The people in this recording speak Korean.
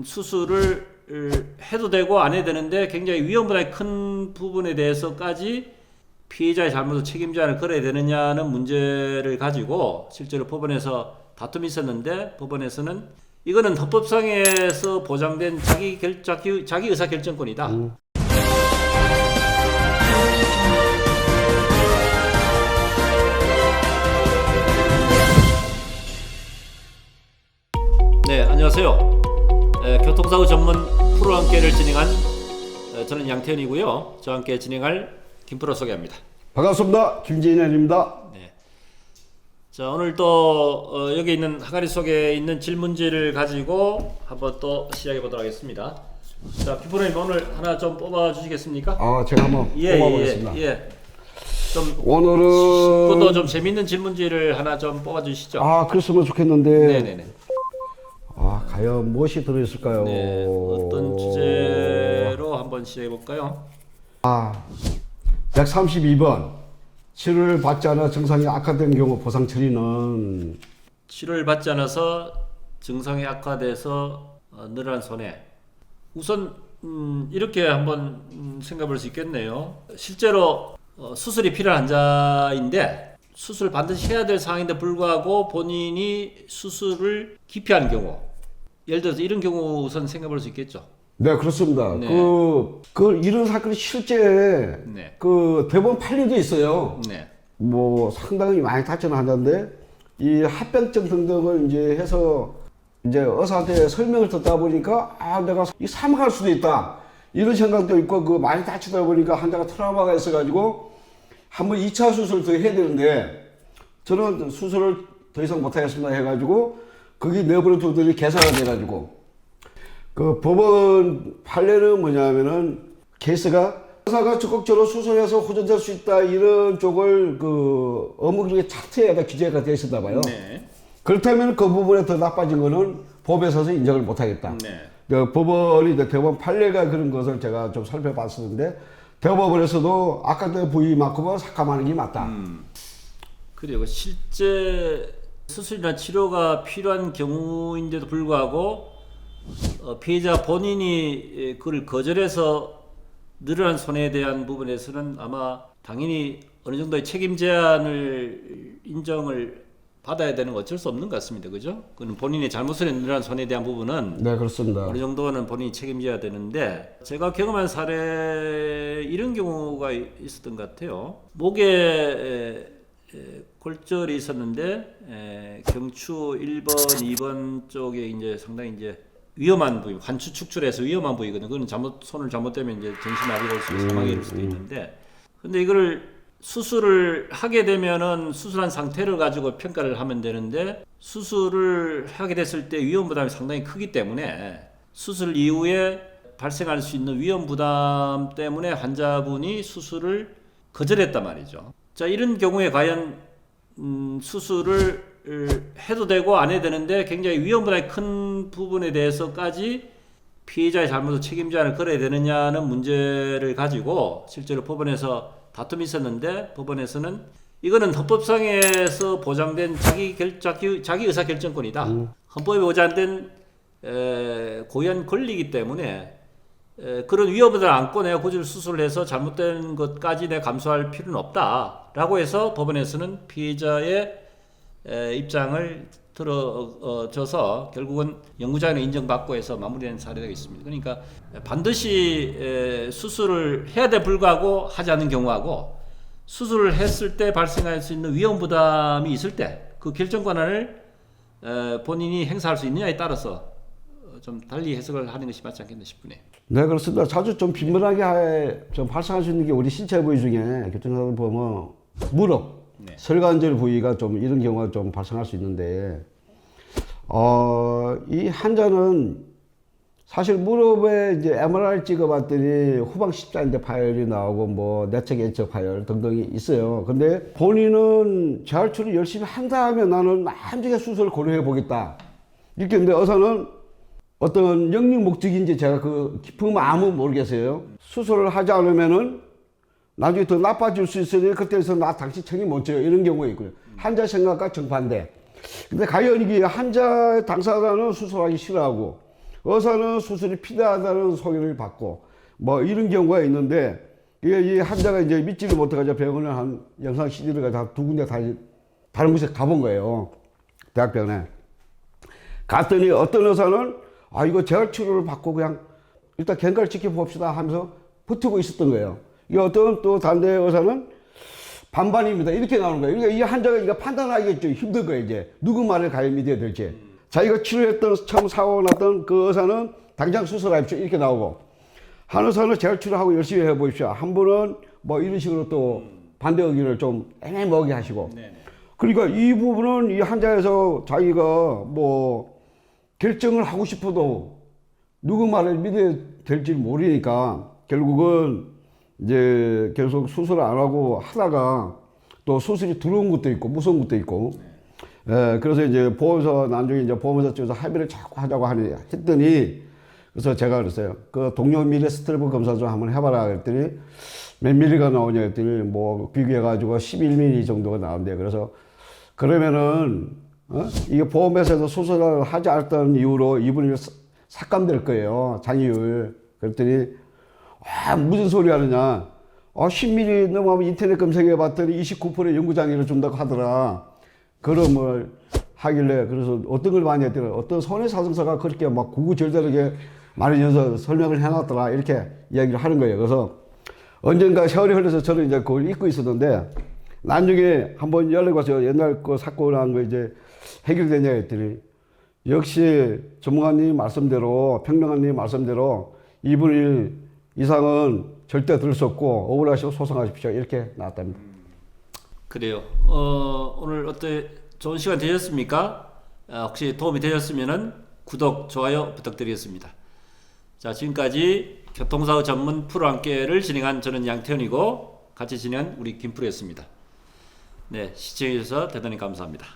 수술을 해도 되고 안 해도 되는데 굉장히 위험보다 큰 부분에 대해서까지 피해자의 잘못을 책임져야 하는 걸어야 되느냐는 문제를 가지고 실제로 법원에서 다툼이 있었는데 법원에서는 이거는 헌법상에서 보장된 자기 의사 결정권이다. 네, 안녕하세요. 교통사고 전문 프로 함께를 진행한 저는 양태현이고요. 저와 함께 진행할 김프로 소개합니다. 반갑습니다. 김진현입니다. 네. 자, 오늘 또 여기 있는 항아리 속에 있는 질문지를 가지고 한번 또 시작해 보도록 하겠습니다. 자, 김프로님 오늘 하나 좀 뽑아 주시겠습니까? 제가 한번 뽑아보겠습니다. 좀 오늘은 그것도 좀 재밌는 질문지를 하나 좀 뽑아 주시죠. 그랬으면 좋겠는데. 네네네. 과연 무엇이 들어있을까요? 네, 어떤 주제로 한번 시작해 볼까요? 132번. 치료를 받지 않아 증상이 악화된 경우 보상 처리는. 치료를 받지 않아서 증상이 악화돼서 늘어난 손해. 우선 이렇게 한번 생각해 볼 수 있겠네요. 실제로 수술이 필요한 환자인데 수술을 반드시 해야 될 상황인데 불구하고 본인이 수술을 기피하는 경우, 예를 들어서 이런 경우 우선 생각해 볼 수 있겠죠. 네, 그렇습니다. 네. 이런 사건이 실제 네. 대법원 판례도 있어요. 네. 뭐 상당히 많이 다치는 환자인데 이 합병증 등등을 이제 해서 이제 의사한테 설명을 듣다 보니까 내가 사망할 수도 있다 이런 생각도 있고 많이 다치다 보니까 환자가 트라우마가 있어가지고 한번 2차 수술을 더 해야 되는데 저는 수술을 더 이상 못하겠습니다 해가지고 거기 내버려 두더니 개사가 돼가지고 법원 판례는 뭐냐면은 케이스가 의사가 적극적으로 수술해서 호전될 수 있다 이런 쪽을 업무기록의 차트에다 기재가 되어 있었나 봐요. 네. 그렇다면 그 부분에 더 나빠진 거는 법에 서서 인정을 못하겠다. 네. 법원이 대법원 판례가 그런 것을 제가 좀 살펴봤었는데 대법원에서도 악화된 부위만큼은 삭감하는 게 맞다. 그리고 실제 수술이나 치료가 필요한 경우인데도 불구하고 피해자 본인이 그걸 거절해서 늘어난 손해에 대한 부분에서는 아마 당연히 어느 정도의 책임 제한을 인정을 받아야 되는 건 어쩔 수 없는 것 같습니다. 그죠? 그는 본인의 잘못으로 늘어난 손해에 대한 부분은 네, 그렇습니다. 어느 정도는 본인이 책임져야 되는데 제가 경험한 사례 이런 경우가 있었던 것 같아요. 목에 골절이 있었는데 경추 1번, 2번 쪽에 이제 상당히 이제 위험한 부위, 관추 축출해서 위험한 부위거든요. 그건 손을 잘못되면 이제 전신마비가 올 수도 있고 사망이 올 수도 있는데, 근데 이거를 수술을 하게 되면은 수술한 상태를 가지고 평가를 하면 되는데 수술을 하게 됐을 때 위험 부담이 상당히 크기 때문에 수술 이후에 발생할 수 있는 위험 부담 때문에 환자분이 수술을 거절했단 말이죠. 자, 이런 경우에 과연 수술을 해도 되고 안 해도 되는데 굉장히 위험보다 큰 부분에 대해서까지 피해자의 잘못을 책임져야 하는 걸어야 되느냐는 문제를 가지고 실제로 법원에서 다툼이 있었는데 법원에서는 이거는 헌법상에서 보장된 자기 의사 결정권이다. 헌법에 보장된 고유한 권리이기 때문에 그런 위험을 안고 내가 굳이 수술을 해서 잘못된 것까지 내가 감수할 필요는 없다라고 해서 법원에서는 피해자의 입장을 들어줘서 결국은 연구자는 인정받고 해서 마무리된 사례가 있습니다. 그러니까 반드시 수술을 해야 돼 불구하고 하지 않는 경우하고 수술을 했을 때 발생할 수 있는 위험 부담이 있을 때 그 결정 권한을 본인이 행사할 수 있느냐에 따라서 좀 달리 해석을 하는 것이 맞지 않겠나 싶으네요. 네, 그렇습니다. 자주 좀 빈번하게 좀 발생할 수 있는 게 우리 신체 부위 중에 교통사고 보면 무릎, 설관절 부위가 좀 이런 경우가 좀 발생할 수 있는데, 이 환자는 사실 무릎에 이제 MRI 찍어봤더니 후방 십자인대 파열이 나오고 뭐 내측 H척 파열 등등이 있어요. 근데 본인은 재활치료 열심히 한다 하면 나는 나중에 수술을 고려해 보겠다 이렇게 했는데 의사는 어떤 영리 목적인지 제가 깊은 마음은 모르겠어요. 수술을 하지 않으면은 나중에 더 나빠질 수 있으니 그때에서 나 당신 책임 못 져요 이런 경우가 있고요. 환자 생각과 정반대. 근데 과연 이게 환자 당사자는 수술하기 싫어하고 의사는 수술이 필요하다는 소개를 받고 뭐 이런 경우가 있는데 이 환자가 이제 믿지를 못해가지고 병원에 한 영상 CD를 가지고 두 군데 다른 곳에 가본 거예요. 대학병원에. 갔더니 어떤 의사는 이거 재활치료를 받고 그냥 일단 경과를 지켜봅시다 하면서 버티고 있었던 거예요. 이 어떤 또 반대 의사는 반반입니다. 이렇게 나오는 거예요. 그러니까 이 환자가 이거 판단하기가 좀 힘든 거예요. 이제 누구 말을 가야 믿어야 될지. 자기가 치료했던 처음 사고가 났던 그 의사는 당장 수술하십시오 이렇게 나오고, 한 의사는 재활치료하고 열심히 해보십시오. 한 분은 뭐 이런 식으로 또 반대 의견을 좀 애매모호하게 하시고. 그러니까 이 부분은 이 환자에서 자기가 뭐 결정을 하고 싶어도 누구 말을 믿어야 될지 모르니까 결국은 이제 계속 수술을 안 하고 하다가 또 수술이 들어온 것도 있고 무서운 것도 있고. 그래서 이제 보험사 나중에 이제 보험사 쪽에서 합의를 자꾸 하자고 했더니, 그래서 제가 그랬어요. 그 동료 미래 스트레스 검사 좀 한번 해봐라 그랬더니 몇 밀리가 나오냐 했더니 뭐 비교해가지고 11mm 정도가 나온대. 그래서 그러면은 이게 보험회사에서 수술을 하지 않았다는 이유로 이분이 삭감될 거예요. 장이율. 그랬더니 무슨 소리 하느냐. 10mm 넘어가면 인터넷 검색해 봤더니 29%의 연구장애를 준다고 하더라. 그런 걸 하길래, 그래서 어떤 걸 많이 했더니 어떤 손해사정사가 그렇게 막 구구절절하게 많이 설명을 해놨더라. 이렇게 이야기를 하는 거예요. 그래서 언젠가 세월이 흘러서 저는 이제 그걸 잊고 있었는데, 나중에 한번 연락 와서 옛날 그 사건 한 거 이제 해결되냐 했더니, 역시 전문가님 말씀대로, 평론가님 말씀대로 이분 이상은 절대 들을 수 없고 억울하시고 소송하십시오 이렇게 나왔답니다. 그래요. 오늘 어때 좋은 시간 되셨습니까? 혹시 도움이 되셨으면은 구독, 좋아요 부탁드리겠습니다. 자, 지금까지 교통사고 전문 프로 함께를 진행한 저는 양태현이고 같이 진행한 우리 김프로였습니다. 네, 시청해주셔서 대단히 감사합니다.